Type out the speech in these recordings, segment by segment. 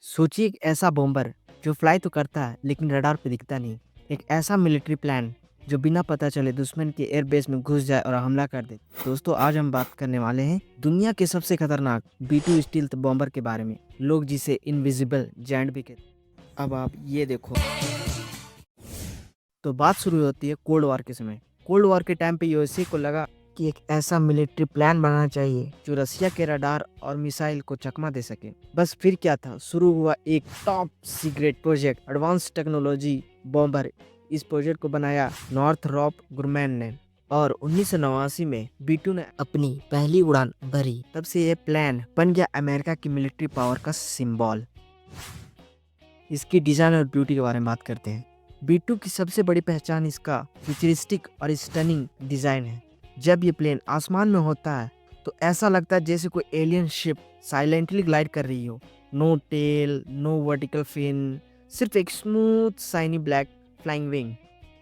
सोचिए एक ऐसा बॉम्बर जो फ्लाई तो करता है लेकिन रडार पे दिखता नहीं। एक ऐसा मिलिट्री प्लान जो बिना पता चले दुश्मन के एयरबेस में घुस जाए और हमला कर दे। दोस्तों आज हम बात करने वाले हैं दुनिया के सबसे खतरनाक B2 स्टील्थ बॉम्बर के बारे में, लोग जिसे इनविजिबल जायंट भी कहते हैं। अब आप ये देखो, तो बात शुरू होती है कोल्ड वॉर के समय। कोल्ड वॉर के टाइम पे यूएसए को लगा कि एक ऐसा मिलिट्री प्लान बनाना चाहिए जो रसिया के रडार और मिसाइल को चकमा दे सके। बस फिर क्या था, शुरू हुआ एक top secret project, advance technology bomber. इस प्रोजेक्ट को बनाया नॉर्थरॉप ग्रुमैन ने और 1989 में B2 ने अपनी पहली उड़ान भरी। तब से यह प्लान बन गया अमेरिका की मिलिट्री पावर का सिंबल। इसकी डिजाइन और ब्यूटी के बारे में बात करते हैं। B2 की सबसे बड़ी पहचान इसका फ्यूचरिस्टिक और स्टनिंग डिजाइन है। जब ये प्लेन आसमान में होता है तो ऐसा लगता है जैसे कोई एलियन शिप साइलेंटली ग्लाइड कर रही हो। No tail, no vertical fin, सिर्फ एक smooth shiny black flying wing.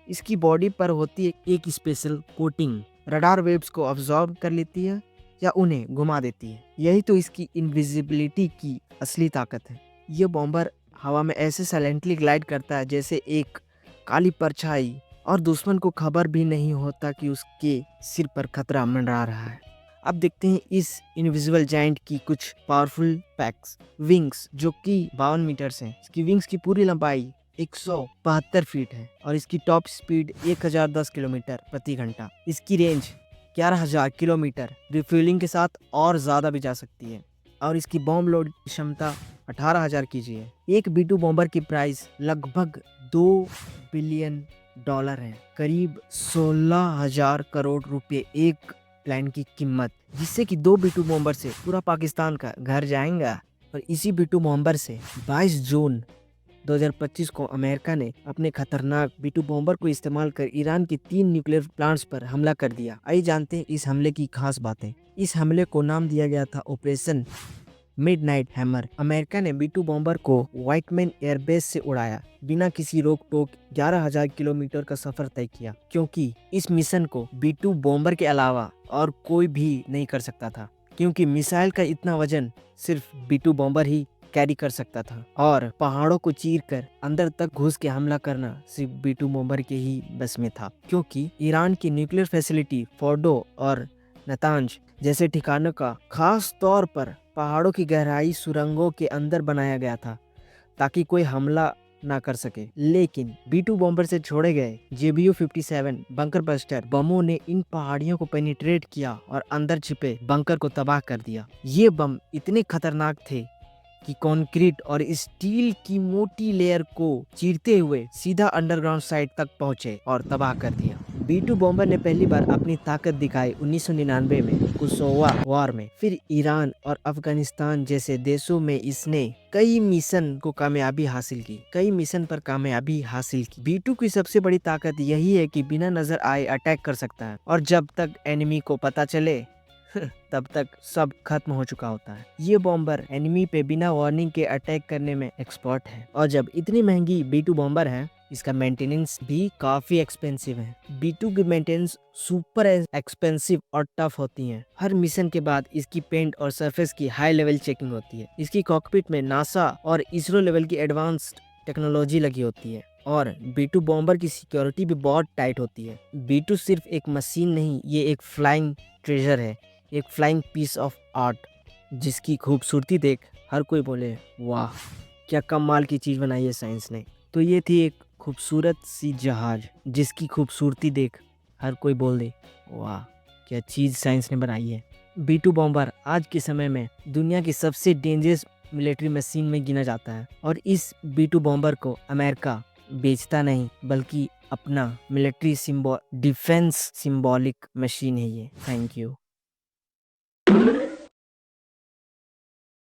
इसकी बॉडी पर होती है एक स्पेशल कोटिंग, रडार वेव्स को अब्सॉर्ब कर लेती है या उन्हें घुमा देती है। यही तो इसकी इनविजिबिलिटी की असली ताकत है। ये बॉम्बर हवा में ऐसे साइलेंटली ग्लाइड करता है जैसे एक काली परछाई, और दुश्मन को खबर भी नहीं होता कि उसके सिर पर खतरा मंडरा रहा है। अब देखते हैं इस इनविजिबल जायंट की कुछ पावरफुल फैक्ट्स। विंग्स जो कि 52 मीटर हैं। इसकी विंग्स की पूरी लंबाई 172 फीट है और इसकी टॉप स्पीड 1010 किलोमीटर प्रति घंटा। इसकी रेंज 11,000 किलोमीटर, रिफ्यूलिंग के साथ और ज़्यादा भी जा सकती है। और इसकी बॉम्ब लोड क्षमता 18,000 की है। एक B2 बॉम्बर की प्राइस लगभग $2 बिलियन है, करीब 16,000 करोड़ रुपए एक प्लान की कीमत, जिससे कि 2 B2 बॉम्बर से पूरा पाकिस्तान का घर जाएगा। और इसी B2 बॉम्बर से 22 जून 2025 को अमेरिका ने अपने खतरनाक B2 बॉम्बर को इस्तेमाल कर ईरान के 3 न्यूक्लियर प्लांट्स पर हमला कर दिया। आइए जानते हैं इस हमले की खास बातें। इस हमले को नाम दिया गया था ऑपरेशन मिडनाइट हैमर। अमेरिका ने B2 बॉम्बर को व्हाइटमैन एयरबेस से उड़ाया, बिना किसी रोक टोक 11,000 किलोमीटर का सफर तय किया, क्योंकि इस मिशन को B2 बॉम्बर के अलावा और कोई भी नहीं कर सकता था, क्योंकि मिसाइल का इतना वजन सिर्फ B2 बॉम्बर ही कैरी कर सकता था और पहाड़ों को चीर कर अंदर तक घुस के हमला करना सिर्फ B2 बॉम्बर के ही बस में था। क्योंकि ईरान की न्यूक्लियर फैसिलिटी फोर्डो और नतांज जैसे ठिकानों का खास तौर पर पहाड़ों की गहराई सुरंगों के अंदर बनाया गया था ताकि कोई हमला ना कर सके। लेकिन B2 बॉम्बर से छोड़े गए JBU-57 बंकर बस्टर बमों ने इन पहाड़ियों को पेनिट्रेट किया और अंदर छिपे बंकर को तबाह कर दिया। ये बम इतने खतरनाक थे कि कंक्रीट और स्टील की मोटी लेयर को चीरते हुए सीधा अंडरग्राउंड साइट तक पहुंचे और तबाह कर दिया। B2 बॉम्बर ने पहली बार अपनी ताकत दिखाई 1999 में कुशोवा वॉर में। फिर ईरान और अफगानिस्तान जैसे देशों में इसने कई मिशन पर कामयाबी हासिल की। B2 की सबसे बड़ी ताकत यही है कि बिना नजर आए अटैक कर सकता है और जब तक एनिमी को पता चले तब तक सब खत्म हो चुका होता है। ये बॉम्बर एनिमी पे बिना वार्निंग के अटैक करने में एक्सपर्ट है। और जब इतनी महंगी B2 बॉम्बर है, इसका मेंटेनेंस भी काफी एक्सपेंसिव है। B2 की मेंटेनेंस सुपर एक्सपेंसिव और टफ होती है। हर मिशन के बाद इसकी पेंट और सरफेस की हाई लेवल चेकिंग होती है। इसकी कॉकपिट में नासा और इसरो लेवल की एडवांस्ड टेक्नोलॉजी लगी होती है और B2 बॉम्बर की सिक्योरिटी भी बहुत टाइट होती है। B2 सिर्फ एक मशीन नहीं, ये एक फ्लाइंग ट्रेजर है, एक फ्लाइंग पीस ऑफ आर्ट, जिसकी खूबसूरती देख हर कोई बोले वाह, क्या कमाल की चीज़ बनाई है साइंस ने। तो ये थी एक खूबसूरत सी जहाज जिसकी खूबसूरती देख हर कोई बोल दे वाह, क्या चीज़ साइंस ने बनाई है। B2 बॉम्बर आज के समय में दुनिया की सबसे डेंजरस मिलिट्री मशीन में गिना जाता है और इस B2 बॉम्बर को अमेरिका बेचता नहीं बल्कि अपना मिलिट्री डिफेंस सिंबॉलिक मशीन है ये। Thank you.